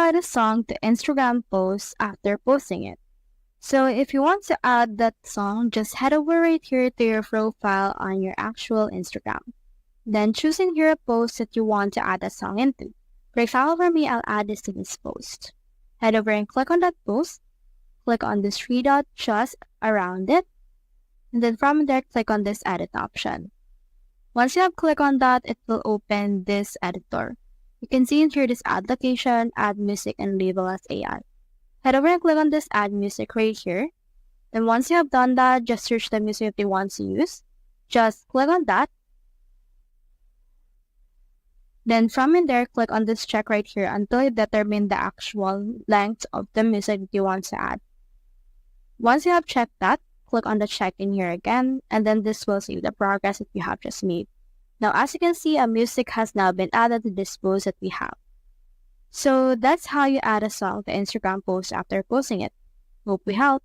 add a song to Instagram post after posting it. So if you want to add that song, just head over right here to your profile on your actual Instagram. Then choose in here a post that you want to add a song into. For example, for me, I'll add this to this post. Head over and click on that post. Click on this three dot just around it. And then from there, click on this edit option. Once you have clicked on that, it will open this editor. You can see in here this add location, add music, and label as AI. Head over and click on this add music right here. Then once you have done that, just search the music that you want to use. Just click on that. Then from in there, click on this check right here until you determine the actual length of the music that you want to add. Once you have checked that, click on the check in here again, and then this will save the progress that you have just made. Now, as you can see, a music has now been added to this post that we have. So that's how you add a song to Instagram post after posting it. Hope we helped.